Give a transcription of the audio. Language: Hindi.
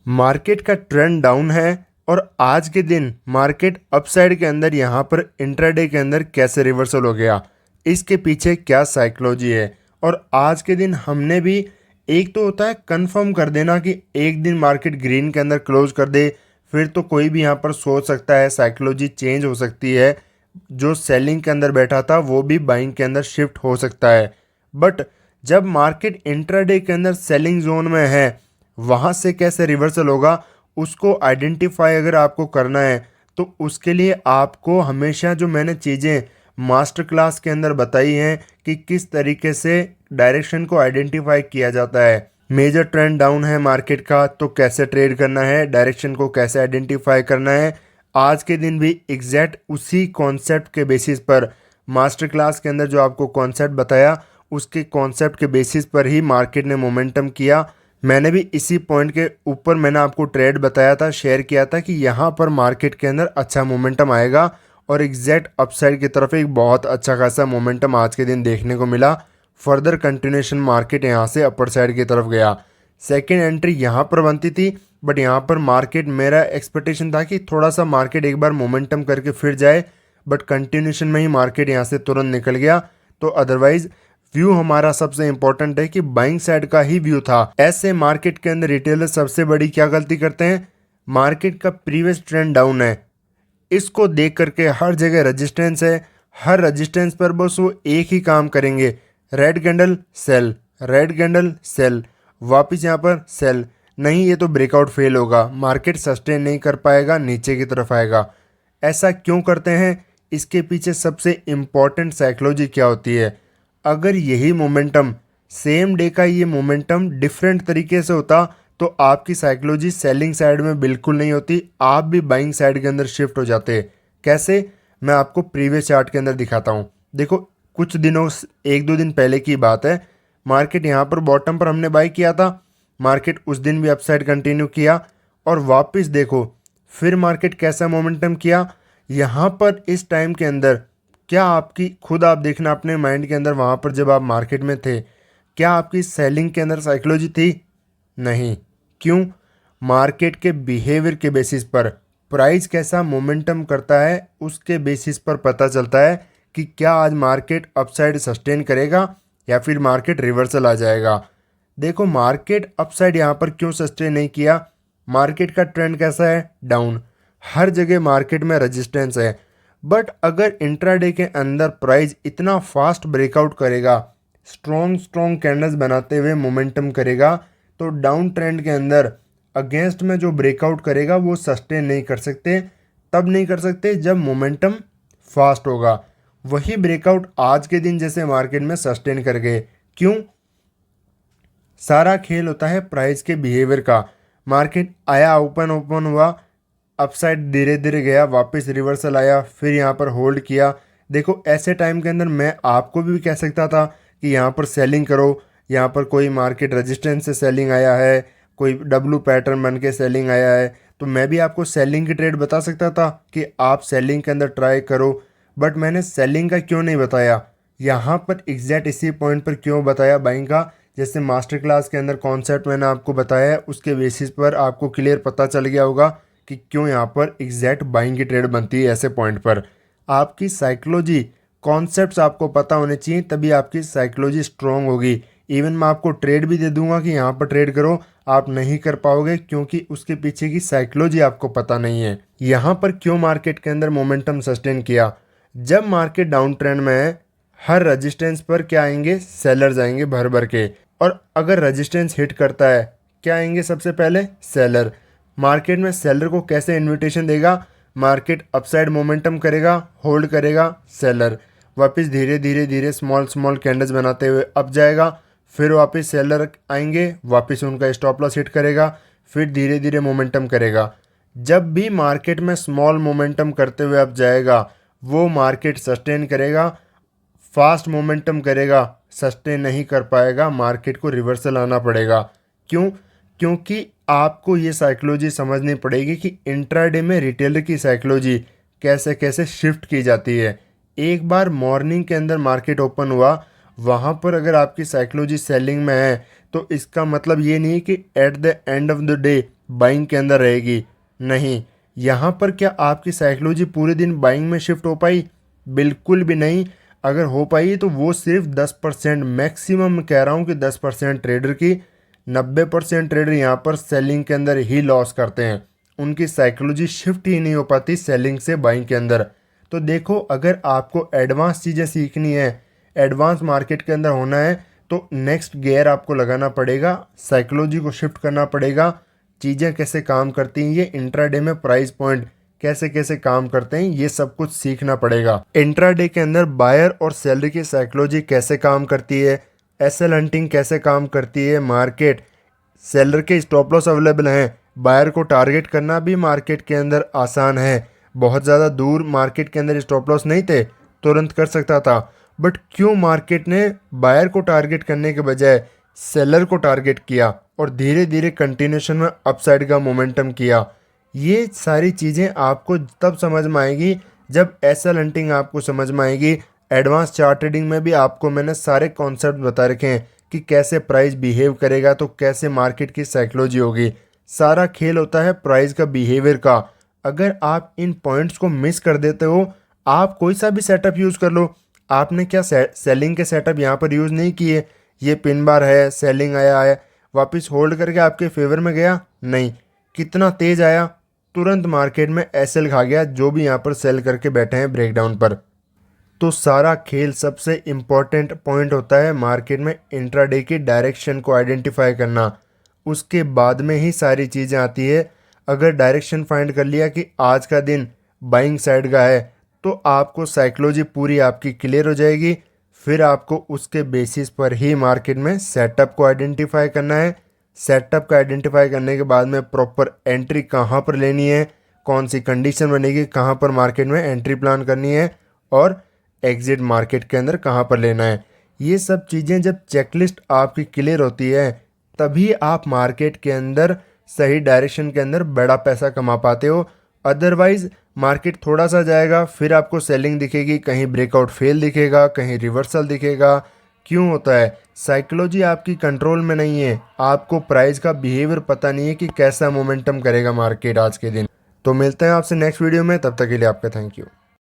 मार्केट का ट्रेंड डाउन है और आज के दिन मार्केट अपसाइड के अंदर यहाँ पर इंट्राडे के अंदर कैसे रिवर्सल हो गया, इसके पीछे क्या साइकोलॉजी है। और आज के दिन हमने भी एक तो होता है कंफर्म कर देना कि एक दिन मार्केट ग्रीन के अंदर क्लोज कर दे, फिर तो कोई भी यहाँ पर सोच सकता है, साइकोलॉजी चेंज हो सकती है, जो सेलिंग के अंदर बैठा था वो भी बाइंग के अंदर शिफ्ट हो सकता है। बट जब मार्केट इंट्राडे के अंदर सेलिंग जोन में है, वहाँ से कैसे रिवर्सल होगा उसको आइडेंटिफाई अगर आपको करना है तो उसके लिए आपको हमेशा जो मैंने चीज़ें मास्टर क्लास के अंदर बताई हैं कि किस तरीके से डायरेक्शन को आइडेंटिफाई किया जाता है। मेजर ट्रेंड डाउन है मार्केट का तो कैसे ट्रेड करना है, डायरेक्शन को कैसे आइडेंटिफाई करना है, आज के दिन भी एग्जैक्ट उसी कॉन्सेप्ट के बेसिस पर मास्टर क्लास के अंदर जो आपको कॉन्सेप्ट बताया उसके कॉन्सेप्ट के बेसिस पर ही मार्केट ने मोमेंटम किया। मैंने भी इसी पॉइंट के ऊपर मैंने आपको ट्रेड बताया था, शेयर किया था कि यहाँ पर मार्केट के अंदर अच्छा मोमेंटम आएगा और एग्जैक्ट अपसाइड की तरफ एक बहुत अच्छा खासा मोमेंटम आज के दिन देखने को मिला। फर्दर कंटिन्यूएशन मार्केट यहाँ से अपर साइड की तरफ गया। सेकेंड एंट्री यहाँ पर बनती थी बट यहाँ पर मार्केट, मेरा एक्सपेक्टेशन था कि थोड़ा सा मार्केट एक बार मोमेंटम करके फिर जाए, बट कंटिन्यूएशन में ही मार्केट यहाँ से तुरंत निकल गया। तो अदरवाइज व्यू हमारा सबसे इंपॉर्टेंट है कि बाइंग साइड का ही व्यू था। ऐसे मार्केट के अंदर रिटेलर सबसे बड़ी क्या गलती करते हैं, मार्केट का प्रीवियस ट्रेंड डाउन है, इसको देख करके हर जगह रेजिस्टेंस है, हर रेजिस्टेंस पर बस वो एक ही काम करेंगे, red candle sell, red candle sell, वापस यहाँ पर सेल। नहीं, ये तो ब्रेकआउट फेल होगा, मार्केट सस्टेन नहीं कर पाएगा, नीचे की तरफ आएगा। ऐसा क्यों करते हैं, इसके पीछे सबसे इम्पॉर्टेंट साइकोलॉजी क्या होती है। अगर यही मोमेंटम सेम डे का ये मोमेंटम डिफरेंट तरीके से होता तो आपकी साइकोलॉजी सेलिंग साइड में बिल्कुल नहीं होती, आप भी बाइंग साइड के अंदर शिफ्ट हो जाते। कैसे, मैं आपको प्रीवियस चार्ट के अंदर दिखाता हूँ। देखो, कुछ दिनों, एक दो दिन पहले की बात है, मार्केट यहाँ पर बॉटम पर हमने बाई किया था, मार्केट उस दिन भी अपसाइड कंटिन्यू किया और वापस देखो फिर मार्केट कैसा मोमेंटम किया। यहाँ पर इस टाइम के अंदर क्या आपकी, खुद आप देखना अपने माइंड के अंदर, वहाँ पर जब आप मार्केट में थे क्या आपकी सेलिंग के अंदर साइकोलॉजी थी? नहीं। क्यों? मार्केट के बिहेवियर के बेसिस पर, प्राइस कैसा मोमेंटम करता है उसके बेसिस पर पता चलता है कि क्या आज मार्केट अपसाइड सस्टेन करेगा या फिर मार्केट रिवर्सल आ जाएगा। देखो, मार्केट अपसाइड यहाँ पर क्यों सस्टेन नहीं किया, मार्केट का ट्रेंड कैसा है, डाउन, हर जगह मार्केट में रेजिस्टेंस है। बट अगर इंट्राडे के अंदर प्राइस इतना फास्ट ब्रेकआउट करेगा, स्ट्रॉन्ग स्ट्रॉन्ग कैंडल्स बनाते हुए मोमेंटम करेगा, तो डाउन ट्रेंड के अंदर अगेंस्ट में जो ब्रेकआउट करेगा वो सस्टेन नहीं कर सकते। तब नहीं कर सकते जब मोमेंटम फास्ट होगा। वही ब्रेकआउट आज के दिन जैसे मार्केट में सस्टेन कर गए। क्यों? सारा खेल होता है प्राइस के बिहेवियर का। मार्केट आया, ओपन ओपन हुआ, अपसाइड धीरे धीरे गया, वापस रिवर्सल आया, फिर यहाँ पर होल्ड किया। देखो, ऐसे टाइम के अंदर मैं आपको भी कह सकता था कि यहाँ पर सेलिंग करो, यहाँ पर कोई मार्केट रेजिस्टेंस से सेलिंग आया है, कोई डब्लू पैटर्न बन के सेलिंग आया है, तो मैं भी आपको सेलिंग की ट्रेड बता सकता था कि आप सेलिंग के अंदर ट्राई करो। बट मैंने सेलिंग का क्यों नहीं बताया, यहाँ पर एग्जैक्ट इसी पॉइंट पर क्यों बताया बाइंग का। जैसे मास्टर क्लास के अंदर कॉन्सेप्ट मैंने आपको बताया है, उसके बेसिस पर आपको क्लियर पता चल गया होगा कि क्यों यहाँ पर एग्जैक्ट बाइंग की ट्रेड बनती है। ऐसे पॉइंट पर आपकी साइकोलॉजी, कॉन्सेप्ट्स आपको पता होने चाहिए, तभी आपकी साइकोलॉजी स्ट्रॉन्ग होगी। इवन मैं आपको ट्रेड भी दे दूंगा कि यहाँ पर ट्रेड करो, आप नहीं कर पाओगे क्योंकि उसके पीछे की साइकोलॉजी आपको पता नहीं है। यहाँ पर क्यों मार्केट के अंदर मोमेंटम सस्टेन किया, जब मार्केट डाउन ट्रेंड में है, हर रेजिस्टेंस पर क्या आएंगे, सेलर्स आएंगे भर भर के, और अगर रेजिस्टेंस हिट करता है क्या आएंगे, सबसे पहले सेलर। मार्केट में सेलर को कैसे इन्विटेशन देगा, मार्केट अपसाइड मोमेंटम करेगा, होल्ड करेगा, सेलर वापस धीरे धीरे धीरे स्मॉल स्मॉल कैंडल्स बनाते हुए अप जाएगा, फिर वापस सेलर आएंगे, वापस उनका स्टॉप लॉस हिट करेगा, फिर धीरे धीरे मोमेंटम करेगा। जब भी मार्केट में स्मॉल मोमेंटम करते हुए अप जाएगा वो मार्केट सस्टेन करेगा, फास्ट मोमेंटम करेगा सस्टेन नहीं कर पाएगा, मार्केट को रिवर्सल आना पड़ेगा। क्यों? क्योंकि आपको ये साइकोलॉजी समझनी पड़ेगी कि इंट्राडे में रिटेलर की साइकोलॉजी कैसे कैसे शिफ्ट की जाती है। एक बार मॉर्निंग के अंदर मार्केट ओपन हुआ, वहाँ पर अगर आपकी साइकोलॉजी सेलिंग में है तो इसका मतलब ये नहीं कि at the end of the day buying के अंदर रहेगी। नहीं, यहाँ पर क्या आपकी साइकोलॉजी पूरे दिन बाइंग में शिफ्ट हो पाई? बिल्कुल भी नहीं। अगर हो पाई तो वो सिर्फ 10%, मैक्सिमम कह रहा हूँ कि 10% ट्रेडर की, 90% ट्रेडर यहाँ पर सेलिंग के अंदर ही लॉस करते हैं। उनकी साइकोलॉजी शिफ्ट ही नहीं हो पाती सेलिंग से बाइंग के अंदर। तो देखो, अगर आपको एडवांस चीज़ें सीखनी है, एडवांस मार्केट के अंदर होना है, तो नेक्स्ट गियर आपको लगाना पड़ेगा, साइकोलॉजी को शिफ्ट करना पड़ेगा। चीज़ें कैसे काम करती हैं, ये इंट्राडे में प्राइस पॉइंट कैसे कैसे काम करते हैं, ये सब कुछ सीखना पड़ेगा। इंट्राडे के अंदर बायर और सेलर की साइकोलॉजी कैसे काम करती है, एसएल हंटिंग कैसे काम करती है, मार्केट सेलर के स्टॉप लॉस अवेलेबल हैं, बायर को टारगेट करना भी मार्केट के अंदर आसान है। बहुत ज़्यादा दूर मार्केट के अंदर स्टॉप लॉस नहीं थे, तुरंत कर सकता था। बट क्यों मार्केट ने बायर को टारगेट करने के बजाय सेलर को टारगेट किया और धीरे धीरे कंटिन्यूशन में अपसाइड का मोमेंटम किया? ये सारी चीज़ें आपको तब समझ में आएगी जब एसएल हंटिंग आपको समझ में आएगी। एडवांस चार्ट ट्रेडिंग में भी आपको मैंने सारे कॉन्सेप्ट बता रखे हैं कि कैसे प्राइस बिहेव करेगा, तो कैसे मार्केट की साइकोलॉजी होगी। सारा खेल होता है प्राइस का बिहेवियर का। अगर आप इन पॉइंट्स को मिस कर देते हो, आप कोई सा भी सेटअप यूज़ कर लो। आपने क्या सेलिंग के सेटअप यहाँ पर यूज़ नहीं किए। ये पिन बार है, सेलिंग आया है, वापस होल्ड करके आपके फेवर में गया नहीं, कितना तेज आया, तुरंत मार्केट में एसएल खा गया जो भी यहाँ पर सेल करके बैठे हैं ब्रेकडाउन पर। तो सारा खेल, सबसे इम्पॉर्टेंट पॉइंट होता है मार्केट में इंट्राडे की डायरेक्शन को आइडेंटिफाई करना। उसके बाद में ही सारी चीज़ें आती है। अगर डायरेक्शन फाइंड कर लिया कि आज का दिन बाइंग साइड का है, तो आपको साइकोलॉजी पूरी आपकी क्लियर हो जाएगी। फिर आपको उसके बेसिस पर ही मार्केट में सेटअप को आइडेंटिफाई करना है। सेटअप का आइडेंटिफाई करने के बाद में प्रॉपर एंट्री कहाँ पर लेनी है, कौन सी कंडीशन बनेगी, कहाँ पर मार्केट में एंट्री प्लान करनी है, और एग्जिट मार्केट के अंदर कहाँ पर लेना है। ये सब चीज़ें जब चेकलिस्ट आपकी क्लियर होती है, तभी आप मार्केट के अंदर सही डायरेक्शन के अंदर बड़ा पैसा कमा पाते हो। अदरवाइज मार्केट थोड़ा सा जाएगा, फिर आपको सेलिंग दिखेगी, कहीं ब्रेकआउट फेल दिखेगा, कहीं रिवर्सल दिखेगा। क्यों होता है? साइकोलॉजी आपकी कंट्रोल में नहीं है। आपको प्राइस का बिहेवियर पता नहीं है कि कैसा मोमेंटम करेगा मार्केट आज के दिन। तो मिलते हैं आपसे नेक्स्ट वीडियो में, तब तक के लिए आपका थैंक यू।